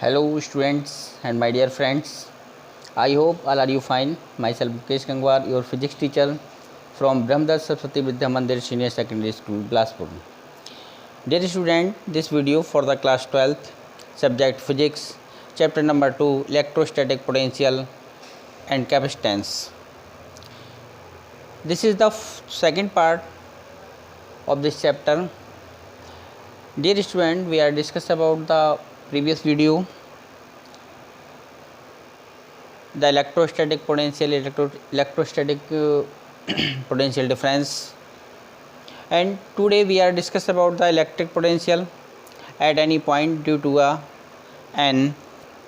Hello students and my dear friends. I hope all are you fine. Myself Mukesh Gangwar, your physics teacher from Brahmdas Saraswati Vidya Mandir Senior Secondary School, Bilaspur. Dear student, this video for the class 12th, subject physics, chapter number 2, electrostatic potential and capacitance. This is the second part of this chapter. Dear student, we are discussing about the previous video, the electrostatic potential, electrostatic potential difference, and today we are discuss about the electric potential at any point due to an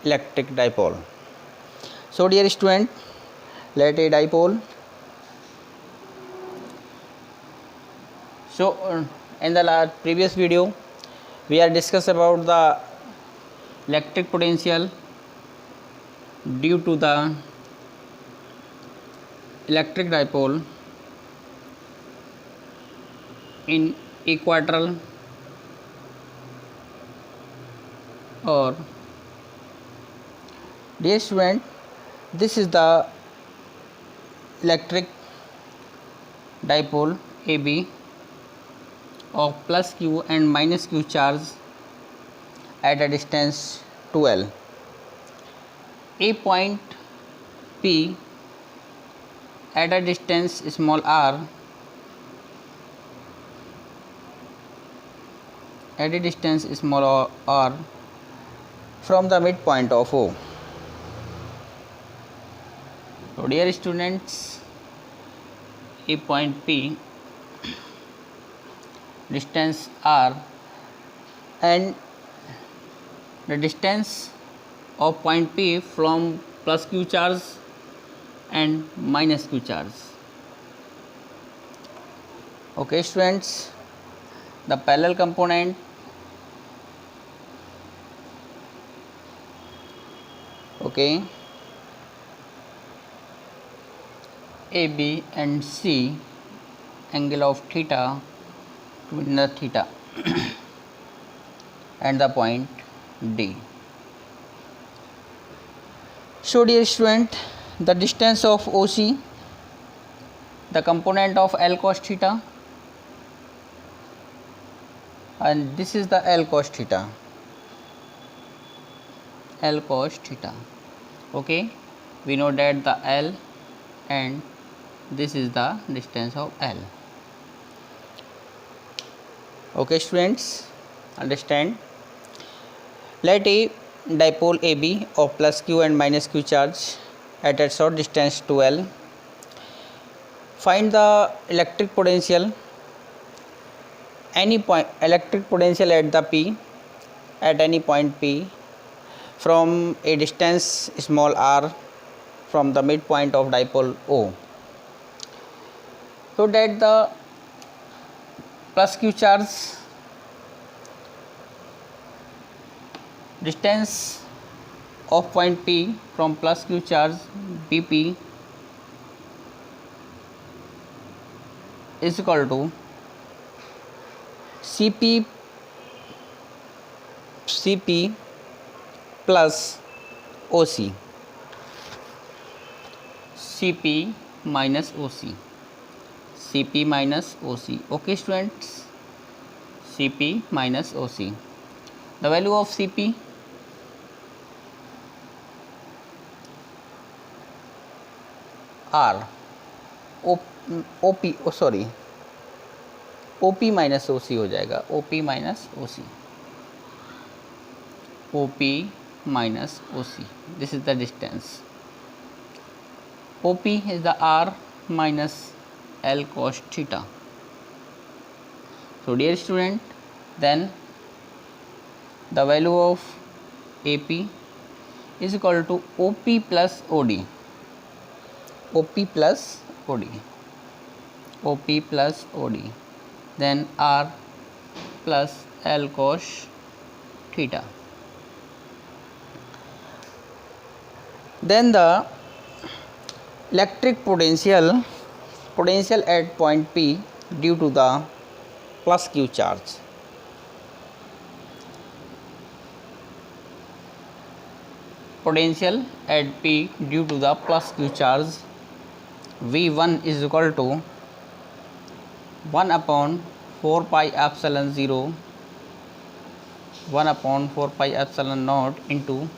electric dipole. So dear student, let a dipole. So in the previous video we are discuss about the electric potential due to the electric dipole in equilateral or dear student, this is the electric dipole AB of plus q and minus q charge at a distance 2L. A point P at a distance small r from the midpoint of O. So dear students, a point P, distance r, and the distance of point P from plus q charge and minus q charge. Okay students, the parallel component AB and C, angle of theta between the theta and the point D. So dear student, the distance of OC, the component of L cos theta, and this is the L cos theta. Okay, we know that the L and this is the distance of L. Okay students, understand. Let a dipole AB of plus q and minus q charge at a short distance to L. Find the electric potential, any point electric potential at the P, at any point P from a distance small r from the midpoint of dipole O. So that the plus q charge distance of point P from plus q charge BP is equal to CP plus OC, CP minus OC. Okay students, CP minus OC. The value of CP R OP minus OC हो जाएगा, OP minus OC. This is the distance. OP is the R minus L cos theta. So dear student, then the value of AP is equal to OP plus OD. Then R plus L cos theta. Then the electric potential at point P due to the plus q charge. potential at P due to the plus Q charge, V1 is equal to 1 upon 4 pi epsilon 0, 1 upon 4 pi epsilon naught into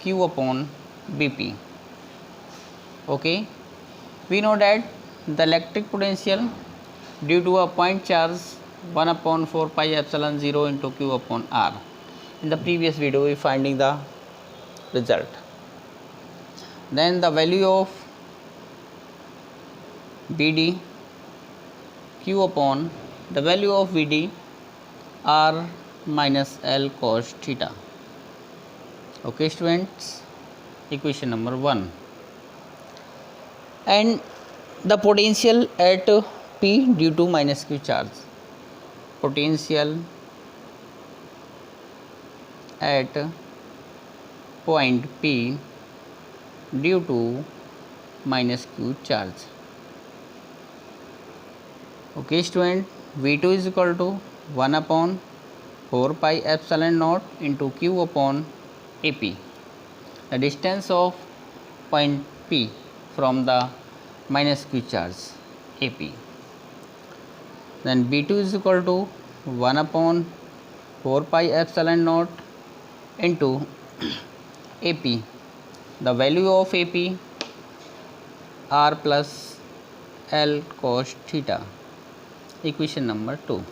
Q upon Bp. Okay, we know that the electric potential due to a point charge 1 upon 4 pi epsilon 0 into Q upon R. In the previous video we finding the result. Then the value of Bd Q upon the value of Vd R minus L cos theta. Okay students, equation number 1. And the potential at P due to minus Q charge. Potential at point P due to minus Q charge. Okay student, V2 is equal to 1 upon 4 pi epsilon naught into Q upon AP. The distance of point P from the minus Q charge AP. Then B2 is equal to 1 upon 4 pi epsilon naught into AP. The value of AP R plus L cos theta. Equation number 2.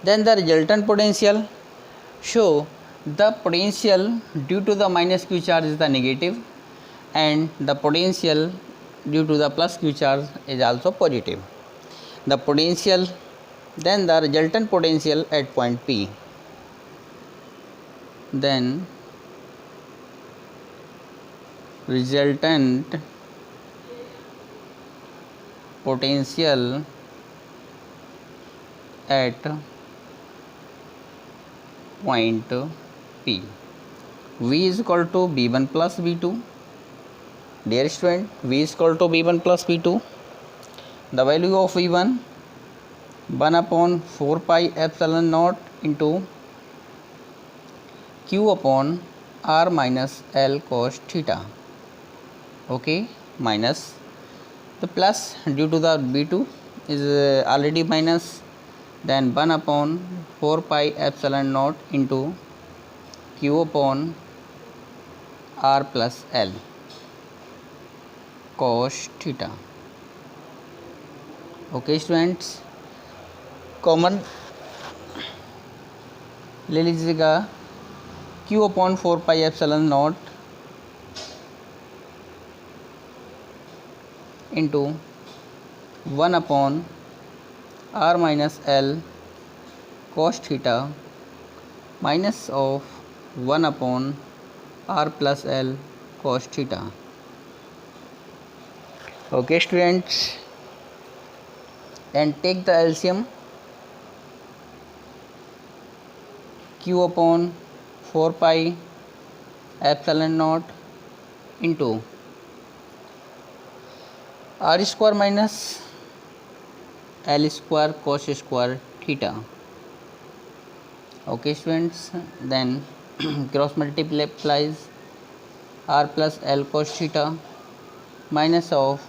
Then the resultant potential show the potential due to the minus Q charge is the negative and the potential due to the plus Q charge is also positive. The potential, then the resultant potential at point P. Then resultant potential at point P. V is equal to V1 plus V2. Dear student, V is equal to V1 plus V2. The value of V1 1 upon 4 pi epsilon naught into Q upon R minus L cos theta. Okay, minus the plus due to the B2 is already minus, then 1 upon 4 pi epsilon naught into Q upon R plus L cos theta. Okay students, common ले लीजिएगा Q upon 4 pi epsilon naught into 1 upon R minus L cos theta minus of 1 upon R plus L cos theta. Okay students, and take the LCM. Q upon 4 pi epsilon naught into R square minus L square cos square theta. Okay students, then cross multiplies R plus L cos theta minus of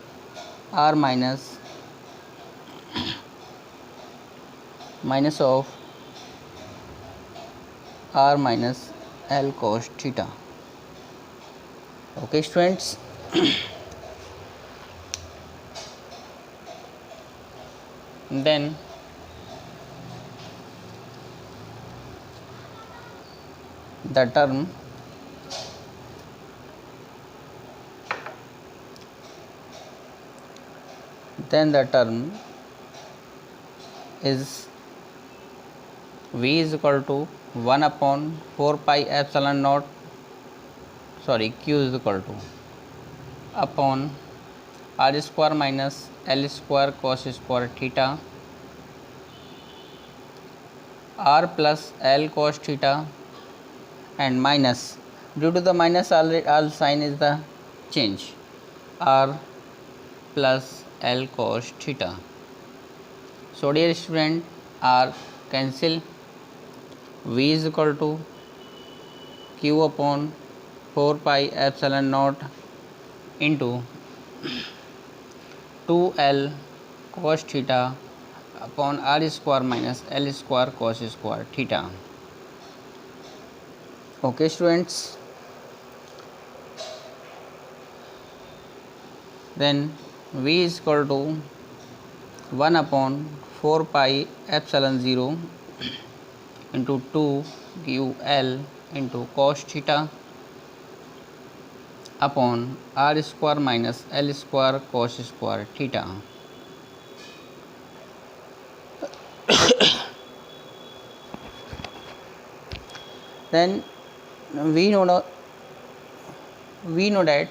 R minus of R minus L cos theta. Okay students, then the term is V is equal to 1 upon 4 pi epsilon naught, Q is equal to upon R square minus L square cos square theta R plus L cos theta and minus, due to the minus all sign is the change, R plus L cos theta. So dear student, R cancel, V is equal to Q upon 4 pi epsilon naught into 2L cos theta upon r square minus L square cos square theta. Okay students, then V is equal to 1 upon 4 pi epsilon 0 into 2 QL into cos theta upon r square minus L square cos square theta. Then we know that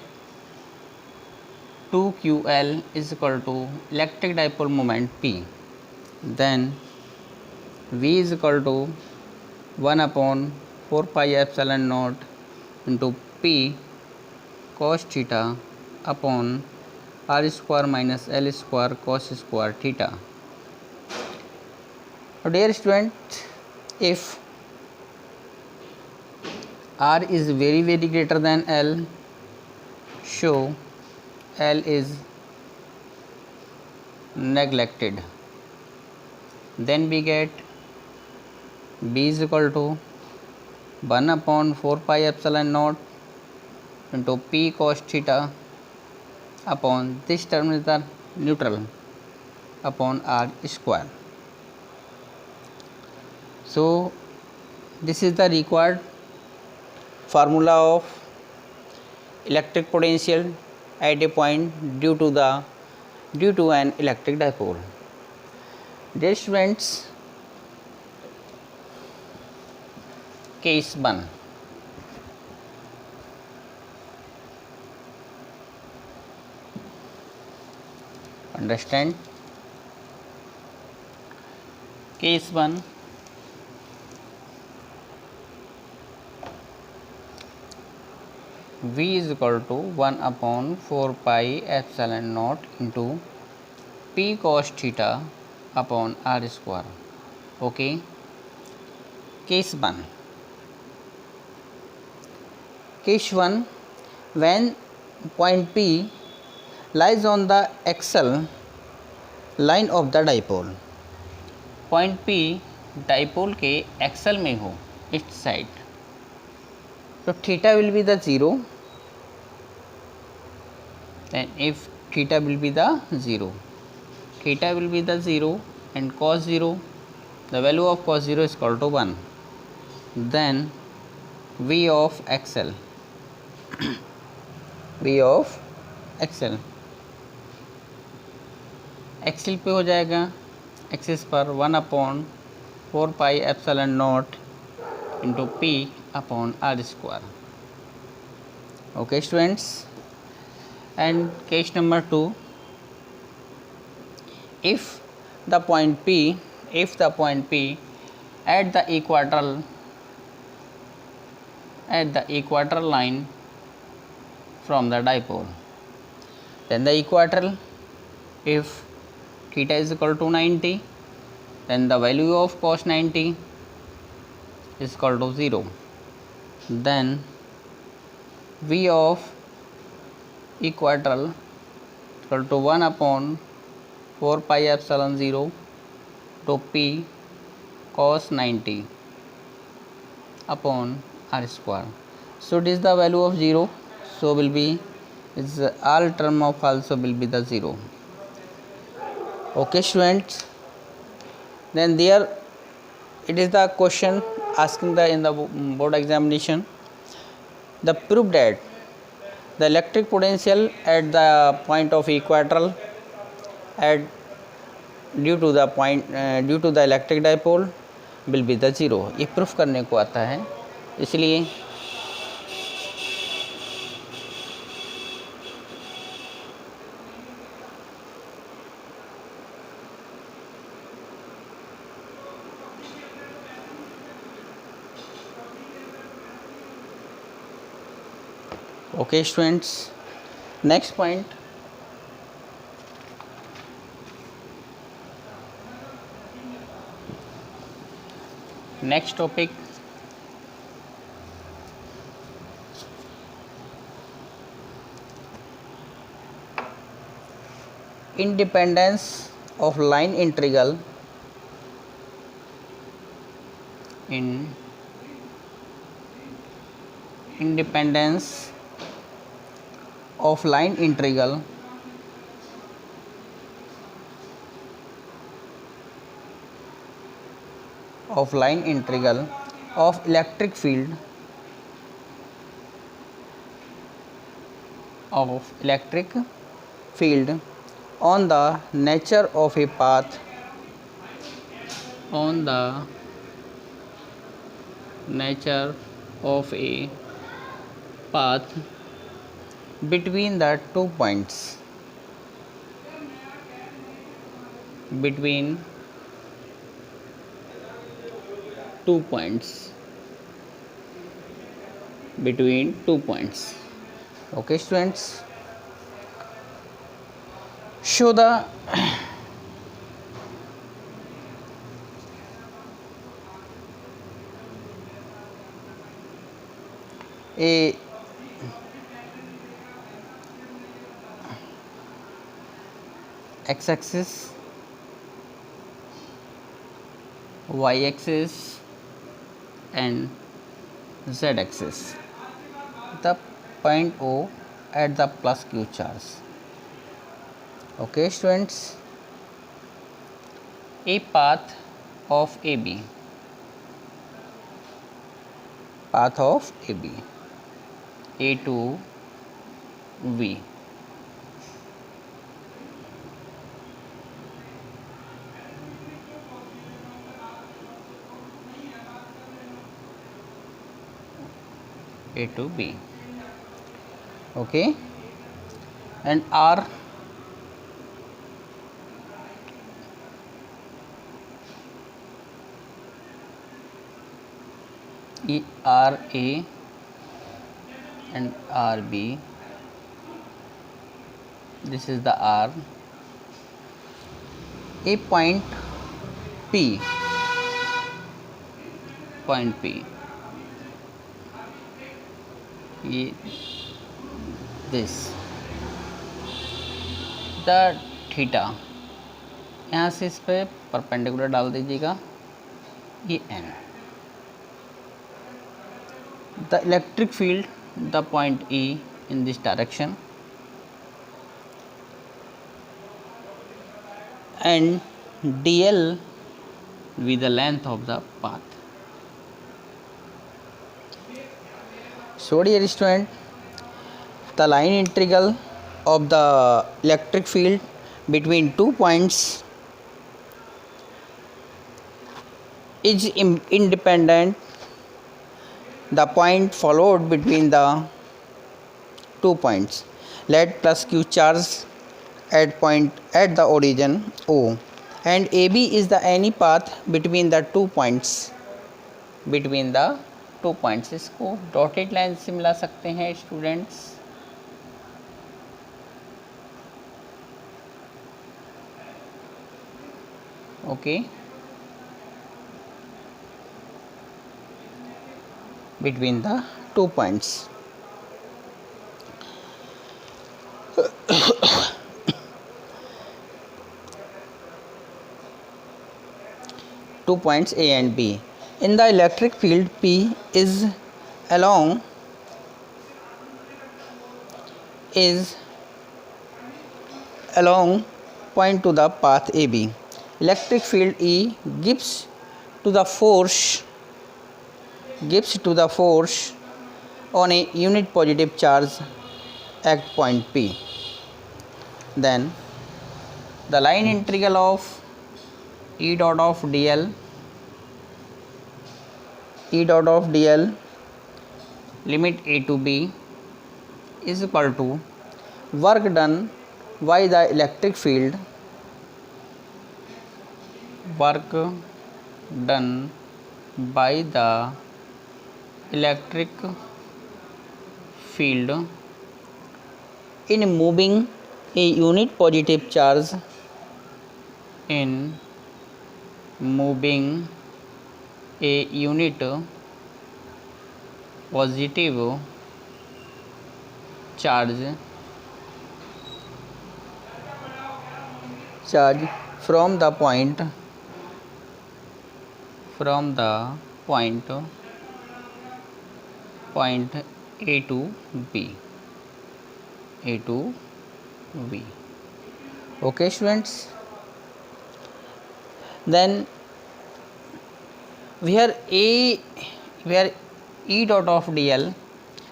2QL is equal to electric dipole moment P. Then V is equal to 1 upon 4 pi epsilon naught into P cos theta upon r square minus L square cos square theta. Now dear students, if r is very greater than L, so L is neglected. Then we get B is equal to 1 upon 4 pi epsilon naught into P cos theta upon this term is the neutral upon r square. So this is the required formula of electric potential at a point due to an electric dipole. Dear students, case 1. Understand? Case 1. V is equal to 1 upon 4 pi epsilon naught into P cos theta upon r square. Okay. Case 1. Case 1, when point P lies on the axial line of the dipole. Point P dipole के axial में हो its side, so theta will be the 0. Then if theta will be the 0, and cos 0, the value of cos 0 is equal to 1. Then V of axial axial पे हो जाएगा, axis पर 1 upon 4 pi epsilon naught into P upon R square. Okay students, and case number 2, if the point P at the equatorial line from the dipole, then the equatorial, if theta is equal to 90, then the value of cos 90 is equal to 0. Then V of equatorial equal to 1 upon 4 pi epsilon 0 to P cos 90 upon r square. So this is the value of 0, so will be is all term of also will be the 0. Okay students, then there it is the question asking in the board examination, the proof that the electric potential at the point of equatorial due to the electric dipole will be the 0. ये proof करने को आता है, इसलिए okay students, next point, next topic, independence of line integral in independence of line integral of electric field on the nature of a path between the 2 points between 2 points. Okay students, show the a x-axis, y-axis and z-axis the point O at the plus q charge. Okay students, a path of AB A to V. A to B. Okay, and R RA and RB. This is the R. A point P. This the theta, यहाँ से इस पर perpendicular डाल दीजिएगा, ये N. The electric field the point E in this direction and dl with the length of the path. So dear student, the line integral of the electric field between 2 points is independent. The point followed between the 2 points. Let plus q charge at the origin O, and AB is the any path between the 2 points. इसको dotted line से मिला सकते हैं students. Okay, between the 2 points. Two points A and B. In the electric field, P is along point to the path AB. Electric field E gives to the force on a unit positive charge at point P. Then the line integral of E dot of dl limit A to B is equal to work done by the electric field in moving a unit positive charge charge from the point point A to B. Okay, students. Then where E dot of dl,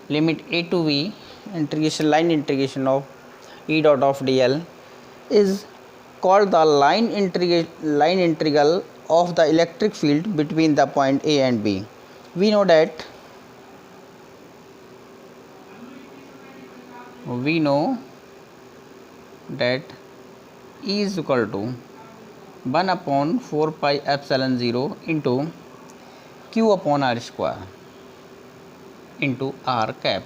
limit A to B, line integration of E dot of dl is called the line integral of the electric field between the point A and B. We know that E is equal to 1 upon 4 pi epsilon 0 into Q upon R square into R cap,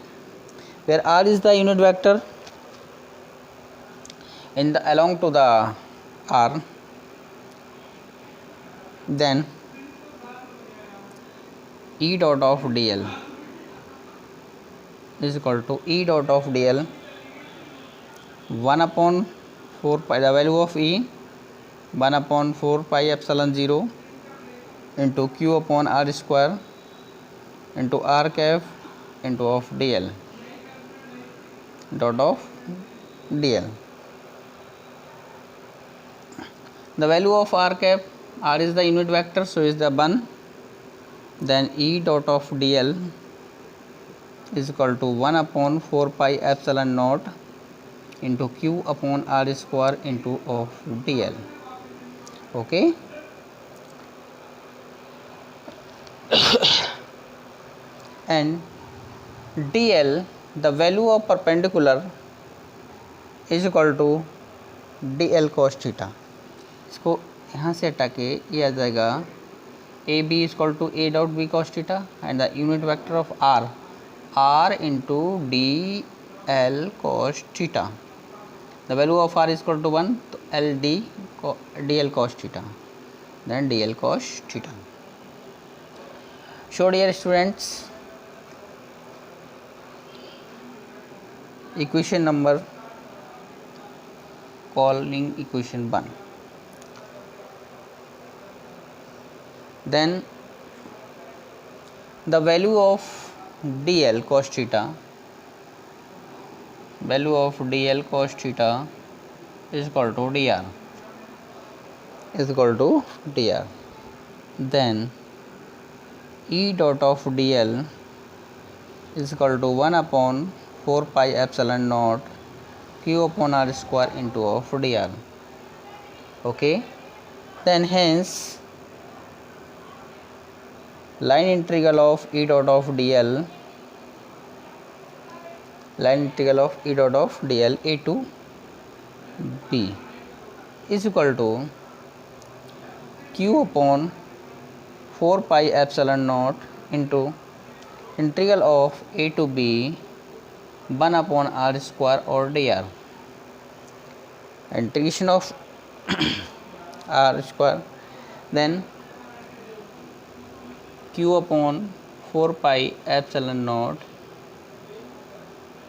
where R is the unit vector along to the R. Then E dot of dl is equal to E dot of dl 1 upon 4 pi, the value of E 1 upon 4 pi epsilon 0 into Q upon R square into R cap into of dl dot of dl. The value of R cap, R is the unit vector, so is the 1. Then E dot of dl is equal to 1 upon 4 pi epsilon naught into Q upon R square into of dl. Okay. And dl, the value of perpendicular is equal to dl cos theta. इसको यहाँ से हटा के ये आ जाएगा A B is equal to A dot B cos theta and the unit vector of R into D L cos theta. The value of R is equal to 1, तो L D L cos theta, then D L cos theta. So dear students, equation number calling equation 1. Then the value of dl cos theta is equal to dr. Then E dot of dl is equal to 1 upon 4 pi epsilon naught Q upon R square into of dr. Okay. Then hence line integral of E dot of dl A to B is equal to Q upon 4 pi epsilon naught into integral of A to B 1 upon R square or dr. Integration of R square, then Q upon 4 pi epsilon naught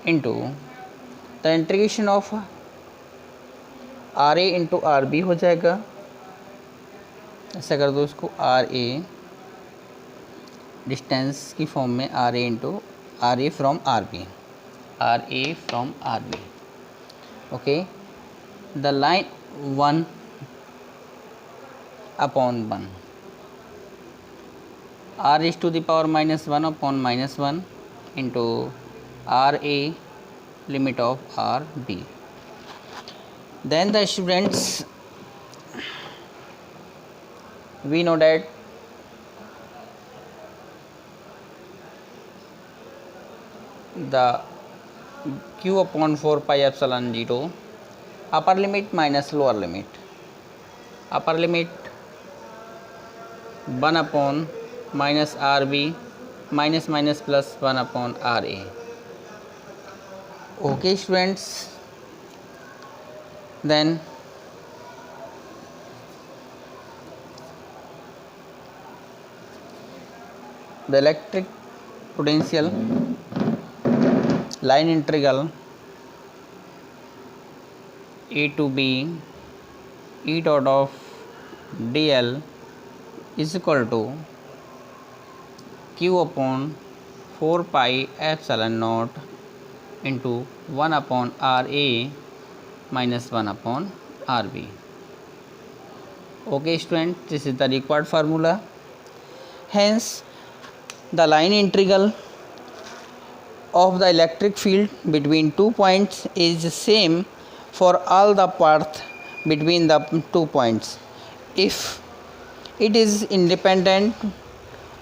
into the integration of RA into RB हो जाएगा. ऐसा कर दो इसको RA distance की form में RA into RA from RB. Okay. The line 1 upon 1 R is to the power minus 1 upon minus 1 into RA limit of RB. Then the students, we know that the Q upon 4 pi epsilon 0 upper limit minus lower limit. Upper limit 1 upon minus RB minus plus 1 upon RA. Okay students, then the electric potential line integral A to B E dot of dl is equal to q upon 4 pi epsilon naught into 1 upon Ra minus 1 upon Rb. Okay student, this is the required formula. Hence the line integral of the electric field between 2 points is the same for all the path between the 2 points if it is independent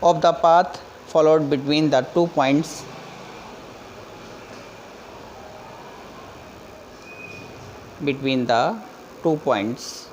of the path followed between the 2 points. Between the 2 points